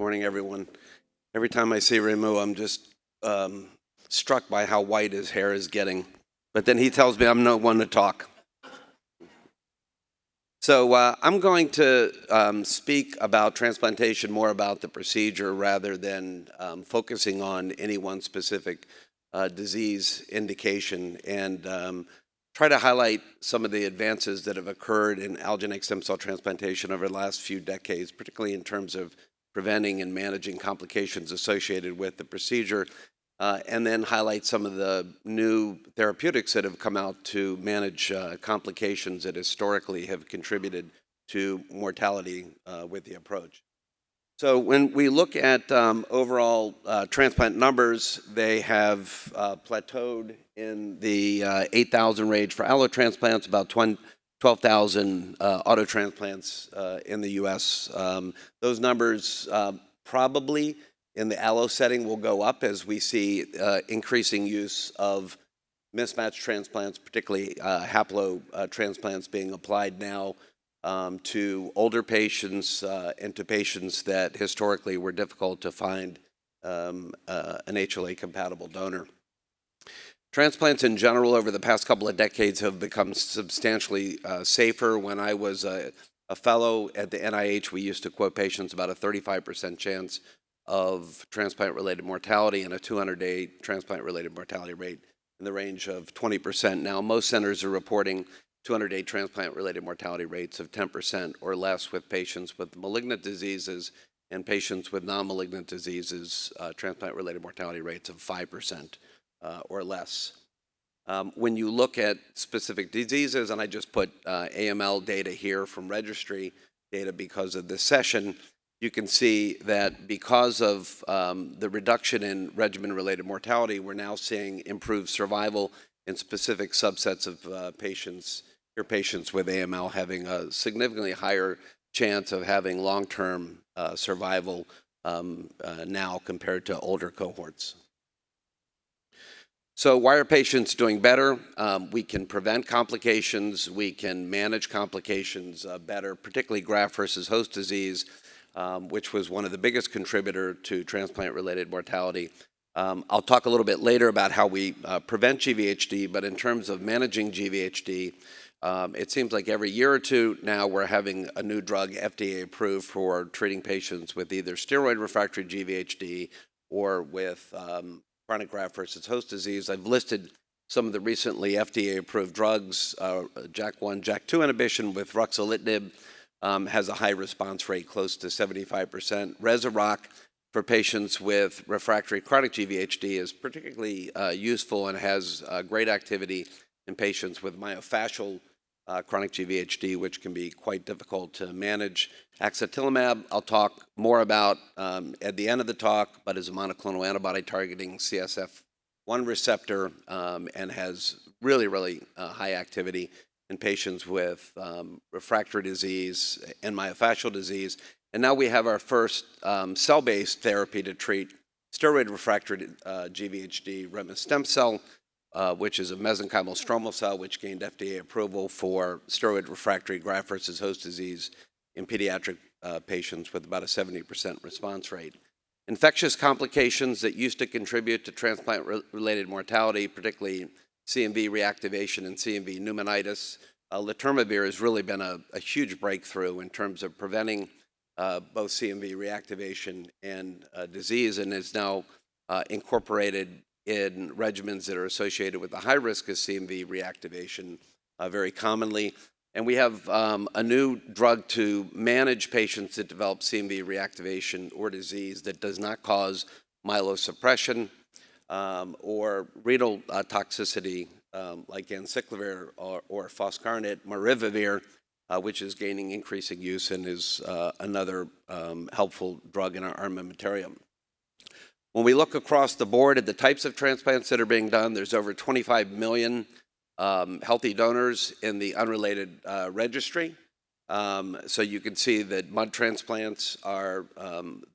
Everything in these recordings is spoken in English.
Morning, everyone. Every time I see Remu, I'm just struck by how white his hair is getting. But then he tells me I'm no one to talk. So I'm going to speak about transplantation, more about the procedure rather than focusing on any one specific disease indication, and try to highlight some of the advances that have occurred in allogeneic stem cell transplantation over the last few decades, particularly in terms of preventing and managing complications associated with the procedure, and then highlight some of the new therapeutics that have come out to manage complications that historically have contributed to mortality with the approach. So when we look at overall transplant numbers, they have plateaued in the 8,000 range for allo transplants, about 12,000 auto transplants in the U.S. Those numbers probably in the allo setting will go up as we see increasing use of mismatched transplants, particularly haplo transplants being applied now to older patients and to patients that historically were difficult to find an HLA-compatible donor. Transplants in general over the past couple of decades have become substantially safer. When I was a fellow at the NIH, we used to quote patients about a 35% chance of transplant-related mortality and a 200-day transplant-related mortality rate in the range of 20%. Now, most centers are reporting 200-day transplant-related mortality rates of 10% or less with patients with malignant diseases, and patients with non-malignant diseases, transplant-related mortality rates of 5% or less. When you look at specific diseases, and I just put AML data here from registry data because of this session, you can see that because of the reduction in regimen-related mortality, we're now seeing improved survival in specific subsets of patients with AML having a significantly higher chance of having long-term survival now compared to older cohorts. So why are patients doing better? We can prevent complications, we can manage complications better, particularly graft versus host disease, which was one of the biggest contributor to transplant-related mortality. I'll talk a little bit later about how we prevent GVHD, but in terms of managing GVHD, it seems like every year or two now we're having a new drug FDA approved for treating patients with either steroid-refractory GVHD or with chronic graft versus host disease. I've listed some of the recently FDA-approved drugs. JAK1, JAK2 inhibition with ruxolitinib has a high response rate, close to 75%. Rezurock for patients with refractory chronic GVHD is particularly useful and has great activity in patients with myofascial chronic GVHD, which can be quite difficult to manage. Axatilimab, I'll talk more about at the end of the talk, but is a monoclonal antibody targeting CSF1 receptor and has really high activity in patients with refractory disease and myofascial disease. And now we have our first cell-based therapy to treat steroid-refractory GVHD, remestemcel, which is a mesenchymal stromal cell which gained FDA approval for steroid-refractory graft versus host disease in pediatric patients with about a 70% response rate. Infectious complications that used to contribute to transplant-related mortality, particularly CMV reactivation and CMV pneumonitis, letermovir has really been a huge breakthrough in terms of preventing both CMV reactivation and disease, and is now incorporated in regimens that are associated with a high risk of CMV reactivation very commonly. And we have a new drug to manage patients that develop CMV reactivation or disease that does not cause myelosuppression or renal toxicity like anciclovir or foscarnet, marivavir, which is gaining increasing use and is another helpful drug in our armamentarium. When we look across the board at the types of transplants that are being done, there's over 25 million healthy donors in the unrelated registry. So you can see that mud transplants are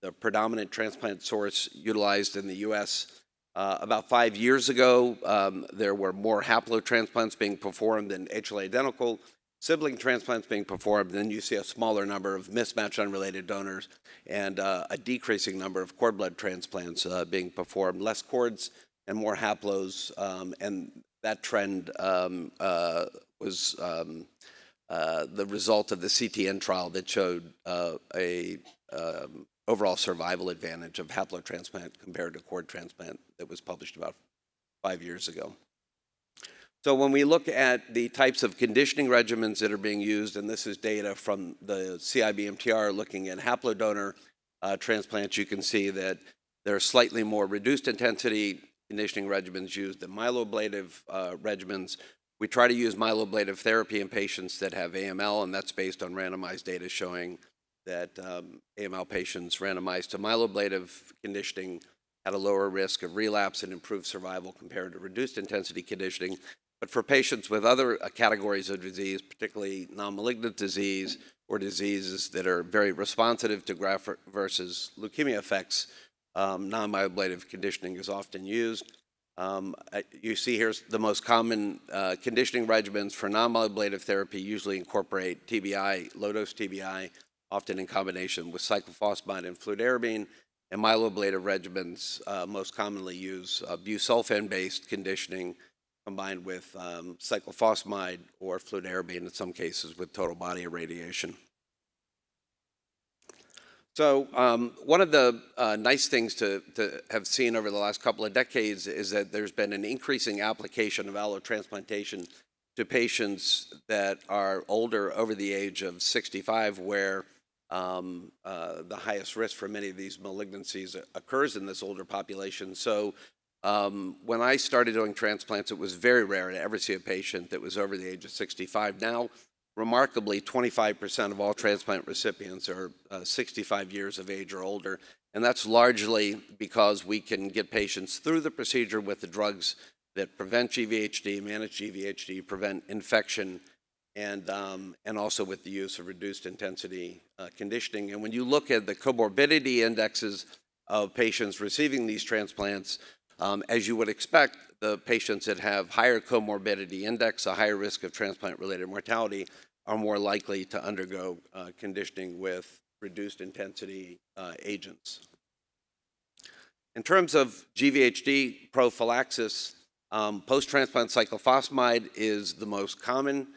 the predominant transplant source utilized in the U.S. About 5 years ago, there were more haplotransplants being performed than HLA-identical. sibling transplants being performed, then you see a smaller number of mismatch unrelated donors and a decreasing number of cord blood transplants being performed, less cords and more haplos, and that trend was the result of the CTN trial that showed a overall survival advantage of haplotransplant compared to cord transplant that was published about 5 years ago. So when we look at the types of conditioning regimens that are being used, and this is data from the CIBMTR looking at haplodonor transplants, you can see that there are slightly more reduced intensity conditioning regimens used than myeloablative regimens. We try to use myeloablative therapy in patients that have AML, and that's based on randomized data showing that AML patients randomized to myeloablative conditioning had a lower risk of relapse and improved survival compared to reduced intensity conditioning. But for patients with other categories of disease, particularly non-malignant disease or diseases that are very responsive to graft versus leukemia effects, non-myeloablative conditioning is often used. You see here's the most common conditioning regimens for non-myeloablative therapy usually incorporate TBI, low-dose TBI, often in combination with cyclophosphamide and fludarabine, and myeloablative regimens most commonly use busulfan-based conditioning combined with cyclophosphamide or fludarabine in some cases with total body irradiation. So one of the nice things to have seen over the last couple of decades is that there's been an increasing application of allotransplantation to patients that are older, over the age of 65, where the highest risk for many of these malignancies occurs in this older population. So when I started doing transplants, it was very rare to ever see a patient that was over the age of 65. Now, remarkably, 25% of all transplant recipients are 65 years of age or older, and that's largely because we can get patients through the procedure with the drugs that prevent GVHD, manage GVHD, prevent infection, and also with the use of reduced intensity conditioning. And when you look at the comorbidity indexes of patients receiving these transplants, as you would expect, the patients that have higher comorbidity index, a higher risk of transplant-related mortality, are more likely to undergo conditioning with reduced intensity agents. In terms of GVHD prophylaxis, post-transplant cyclophosphamide is the most common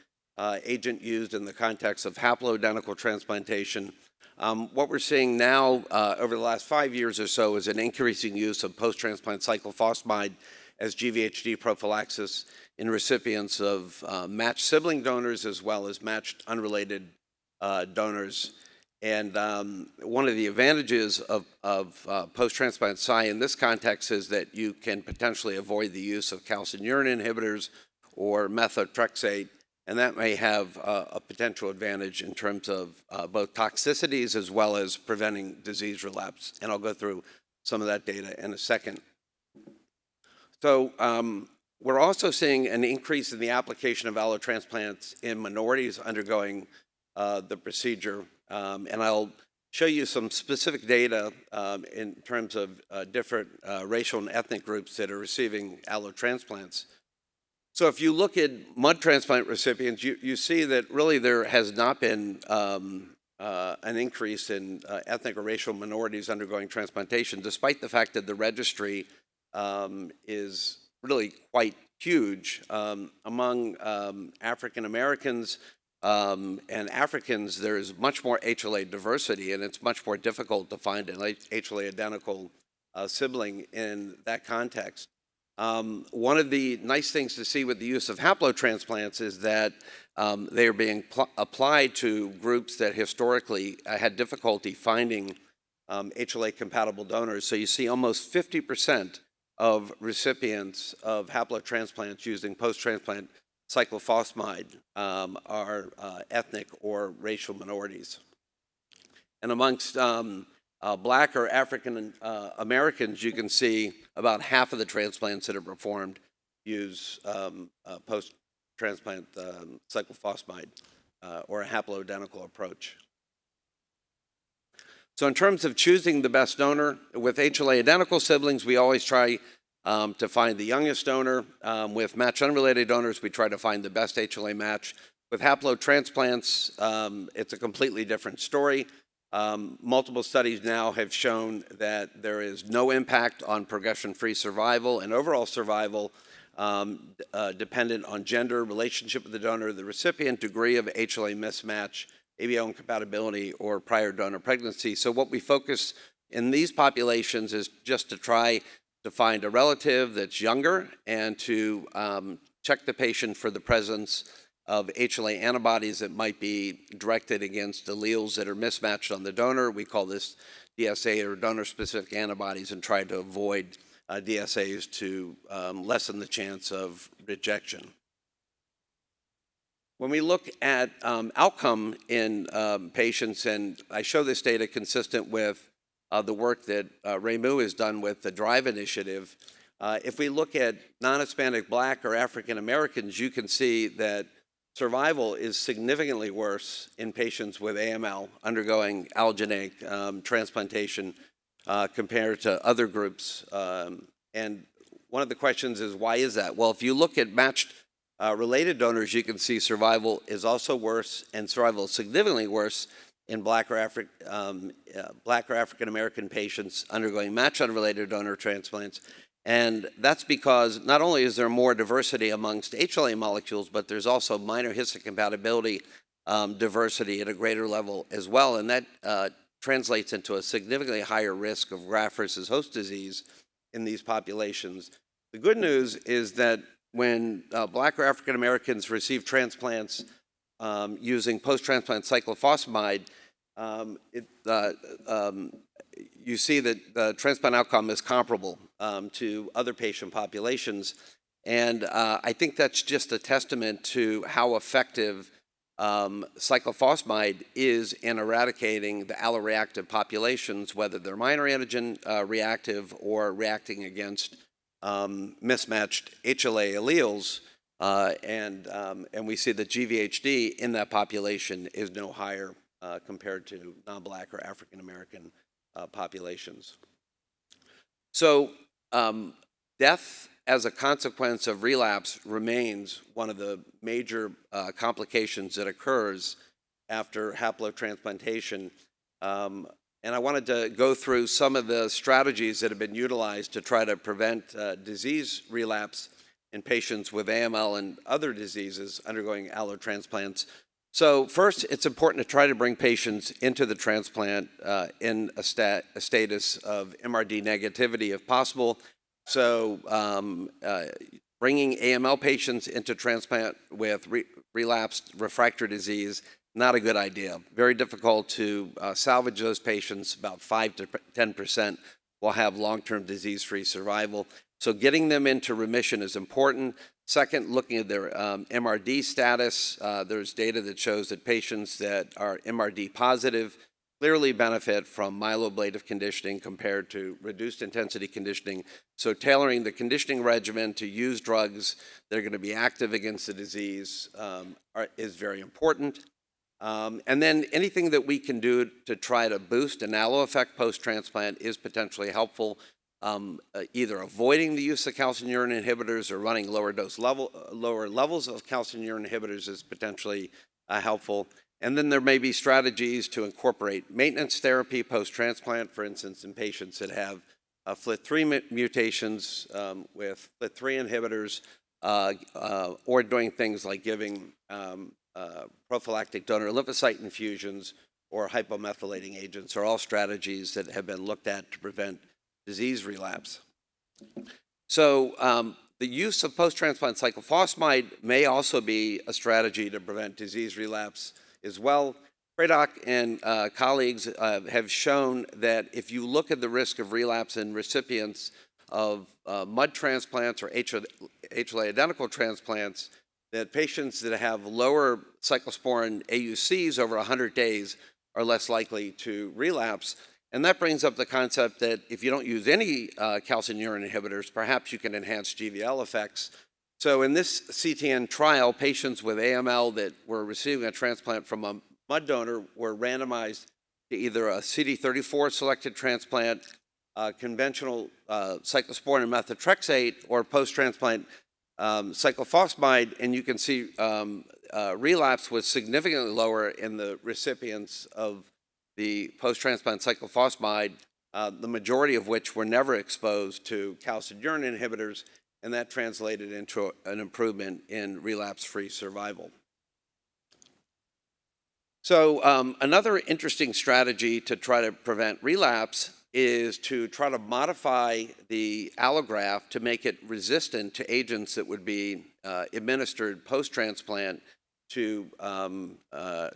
agent used in the context of haploidentical transplantation. What we're seeing now over the last 5 years or so is an increasing use of post-transplant cyclophosphamide as GVHD prophylaxis in recipients of matched sibling donors as well as matched unrelated donors. And one of the advantages of post-transplant Cy in this context is that you can potentially avoid the use of calcineurin inhibitors or methotrexate, and that may have a potential advantage in terms of both toxicities as well as preventing disease relapse. And I'll go through some of that data in a second. So we're also seeing an increase in the application of allotransplants in minorities undergoing the procedure. And I'll show you some specific data in terms of different racial and ethnic groups that are receiving allotransplants. So if you look at mud transplant recipients, you see that really there has not been an increase in ethnic or racial minorities undergoing transplantation, despite the fact that the registry is really quite huge. Among African Americans and Africans, there is much more HLA diversity, and it's much more difficult to find an HLA identical sibling in that context. One of the nice things to see with the use of haplotransplants is that they are being applied to groups that historically had difficulty finding HLA-compatible donors. So you see almost 50% of recipients of haplotransplants using post-transplant cyclophosphamide are ethnic or racial minorities. And amongst Black or African Americans, you can see about half of the transplants that are performed use post-transplant cyclophosphamide or a haploidentical approach. So in terms of choosing the best donor, with HLA identical siblings, we always try to find the youngest donor. With match unrelated donors, we try to find the best HLA match. With haplotransplants, it's a completely different story. Multiple studies now have shown that there is no impact on progression-free survival and overall survival dependent on gender, relationship with the donor, the recipient, degree of HLA mismatch, ABO incompatibility, or prior donor pregnancy. So what we focus in these populations is just to try to find a relative that's younger and to check the patient for the presence of HLA antibodies that might be directed against alleles that are mismatched on the donor. We call this DSA, or donor-specific antibodies, and try to avoid DSAs to lessen the chance of rejection. When we look at outcome in patients, and I show this data consistent with the work that Remu has done with the DRIVE initiative, if we look at non-Hispanic, Black, or African Americans, you can see that survival is significantly worse in patients with AML undergoing allogeneic transplantation compared to other groups. And one of the questions is, why is that? Well, if you look at matched related donors, you can see survival is also worse, and survival is significantly worse in Black or African American patients undergoing matched unrelated donor transplants. And that's because not only is there more diversity amongst HLA molecules, but there's also minor histocompatibility diversity at a greater level as well. And that translates into a significantly higher risk of graft versus host disease in these populations. The good news is that when Black or African Americans receive transplants using post-transplant cyclophosphamide, you see that the transplant outcome is comparable to other patient populations. And I think that's just a testament to how effective cyclophosphamide is in eradicating the alloreactive populations, whether they're minor antigen reactive or reacting against mismatched HLA alleles. And we see that GVHD in that population is no higher compared to non-Black or African American populations. So death as a consequence of relapse remains one of the major complications that occurs after haplotransplantation. And I wanted to go through some of the strategies that have been utilized to try to prevent disease relapse in patients with AML and other diseases undergoing allotransplants. So first, it's important to try to bring patients into the transplant in a status of MRD negativity if possible. So bringing AML patients into transplant with relapsed refractory disease, not a good idea. Very difficult to salvage those patients. About 5 to 10% will have long-term disease-free survival. So getting them into remission is important. Second, looking at their MRD status, there's data that shows that patients that are MRD positive clearly benefit from myeloablative conditioning compared to reduced intensity conditioning. So tailoring the conditioning regimen to use drugs that are going to be active against the disease is very important. And then anything that we can do to try to boost an allo effect post-transplant is potentially helpful. Either avoiding the use of calcineurin inhibitors or running lower levels of calcineurin inhibitors is potentially helpful. And then there may be strategies to incorporate maintenance therapy post-transplant, for instance, in patients that have FLT3 mutations with FLT3 inhibitors, or doing things like giving prophylactic donor lymphocyte infusions or hypomethylating agents are all strategies that have been looked at to prevent disease relapse. So the use of post-transplant cyclophosphamide may also be a strategy to prevent disease relapse as well. Pradock and colleagues have shown that if you look at the risk of relapse in recipients of mud transplants or HLA identical transplants, that patients that have lower cyclosporin AUCs over 100 days are less likely to relapse. And that brings up the concept that if you don't use any calcineurin inhibitors, perhaps you can enhance GVL effects. So in this CTN trial, patients with AML that were receiving a transplant from a mud donor were randomized to either a CD34 selected transplant, conventional cyclosporin and methotrexate, or post-transplant cyclophosphamide. And you can see relapse was significantly lower in the recipients of the post-transplant cyclophosphamide, the majority of which were never exposed to calcineurin inhibitors, and that translated into an improvement in relapse-free survival. So another interesting strategy to try to prevent relapse is to try to modify the allograft to make it resistant to agents that would be administered post-transplant to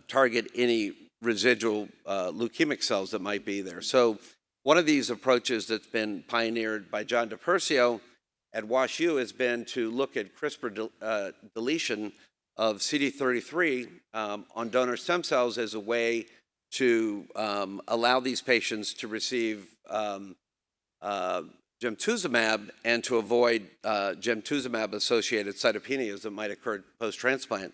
target any residual leukemic cells that might be there. So one of these approaches that's been pioneered by John DiPersio at WashU has been to look at CRISPR deletion of CD33 on donor stem cells as a way to allow these patients to receive gemtuzumab and to avoid gemtuzumab-associated cytopenias that might occur post-transplant.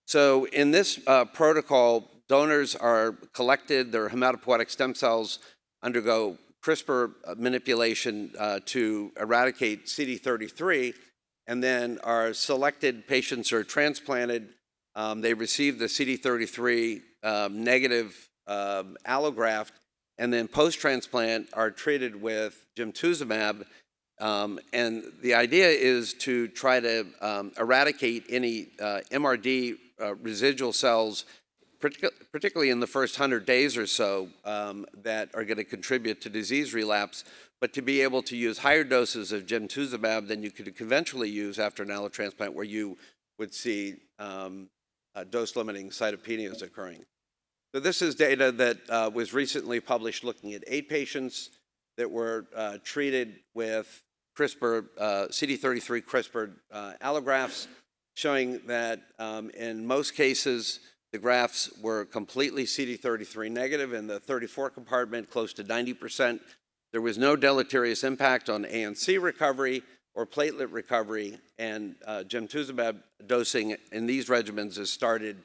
So in this protocol, donors are collected, their hematopoietic stem cells undergo CRISPR manipulation to eradicate CD33, and then are selected patients are transplanted. They receive the CD33 negative allograft, and then post-transplant are treated with gemtuzumab. And the idea is to try to eradicate any MRD residual cells, particularly in the first 100 days or so, that are going to contribute to disease relapse, but to be able to use higher doses of gemtuzumab than you could conventionally use after an allotransplant, where you would see dose-limiting cytopenias occurring. So this is data that was recently published looking at 8 patients that were treated with CRISPR, CD33 CRISPR allografts, showing that in most cases, the grafts were completely CD33 negative in the 34 compartment, close to 90%. There was no deleterious impact on ANC recovery or platelet recovery, and gemtuzumab dosing in these regimens is started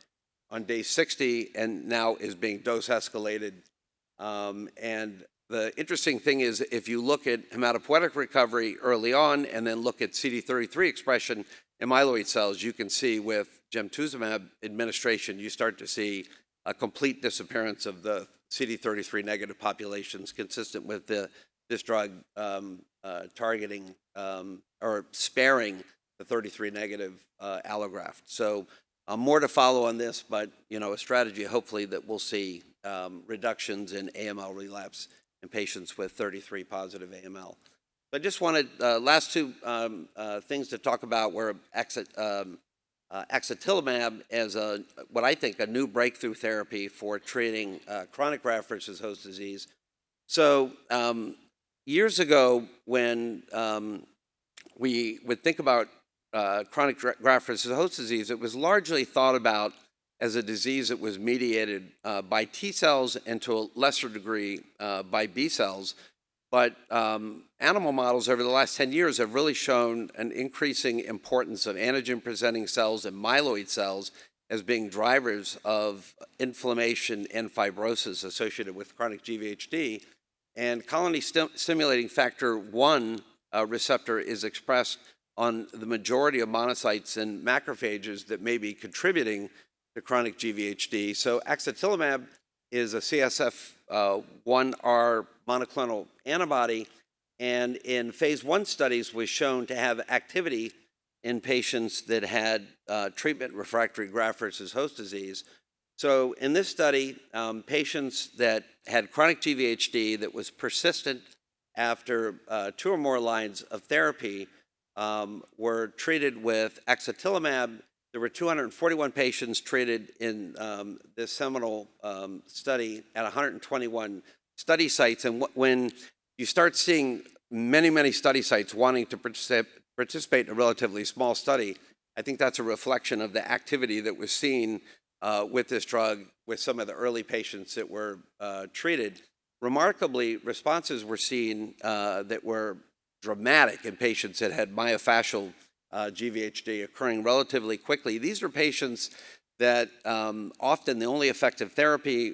on day 60 and now is being dose escalated. And the interesting thing is, if you look at hematopoietic recovery early on and then look at CD33 expression in myeloid cells, you can see with gemtuzumab administration, you start to see a complete disappearance of the CD33 negative populations consistent with this drug targeting or sparing the 33 negative allograft. So more to follow on this, but a strategy hopefully that we'll see reductions in AML relapse in patients with 33 positive AML. I just wanted last two things to talk about were axatilimab as what I think a new breakthrough therapy for treating chronic graft-versus-host disease. So years ago, when we would think about chronic graft-versus-host disease, it was largely thought about as a disease that was mediated by T cells and to a lesser degree by B cells. But animal models over the last 10 years have really shown an increasing importance of antigen-presenting cells and myeloid cells as being drivers of inflammation and fibrosis associated with chronic GVHD. And colony-stimulating factor 1 receptor is expressed on the majority of monocytes and macrophages that may be contributing to chronic GVHD. So axatilimab is a CSF1R monoclonal antibody, and in phase 1 studies was shown to have activity in patients that had treatment refractory graft-versus-host disease. So in this study, patients that had chronic GVHD that was persistent after 2 or more lines of therapy were treated with axatilimab. There were 241 patients treated in this seminal study at 121 study sites. And when you start seeing many study sites wanting to participate in a relatively small study, I think that's a reflection of the activity that was seen with this drug with some of the early patients that were treated. Remarkably, responses were seen that were dramatic in patients that had myofascial GVHD occurring relatively quickly. These are patients that often the only effective therapy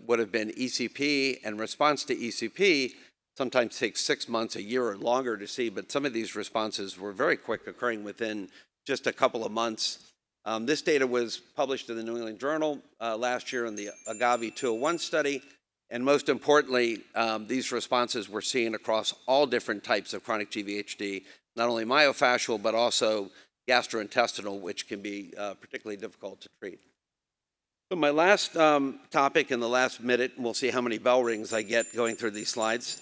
would have been ECP, and response to ECP sometimes takes 6 months, a year, or longer to see, but some of these responses were very quick, occurring within just a couple of months. This data was published in the New England Journal last year in the AGAVE 201 study. And most importantly, these responses were seen across all different types of chronic GVHD, not only myofascial, but also gastrointestinal, which can be particularly difficult to treat. So my last topic in the last minute, and we'll see how many bell rings I get going through these slides,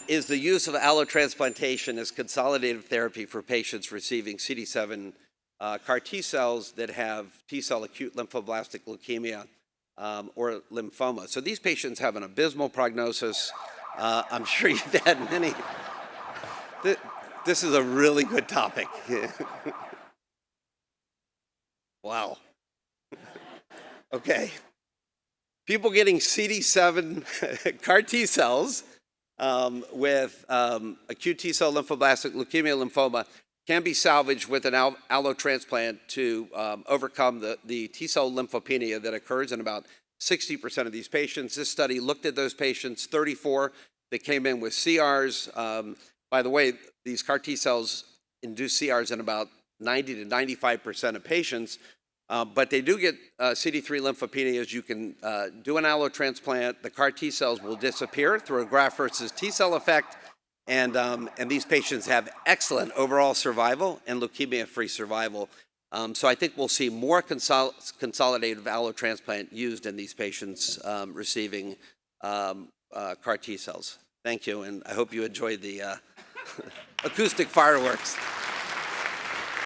is the use of allotransplantation as consolidative therapy for patients receiving CD7 CAR T cells that have T-cell acute lymphoblastic leukemia or lymphoma. So these patients have an abysmal prognosis. I'm sure you've had many. This is a really good topic. Wow. Okay. People getting CD7 CAR T cells with acute T-cell lymphoblastic leukemia lymphoma can be salvaged with an allotransplant to overcome the T-cell lymphopenia that occurs in about 60% of these patients. This study looked at those patients, 34 that came in with CRs. By the way, these CAR T cells induce CRs in about 90 to 95% of patients, but they do get CD3 lymphopenias. You can do an allotransplant. The CAR T cells will disappear through a graft versus T cell effect, and these patients have excellent overall survival and leukemia-free survival. So I think we'll see more consolidative allotransplant used in these patients receiving CAR T cells. Thank you, and I hope you enjoyed the acoustic fireworks.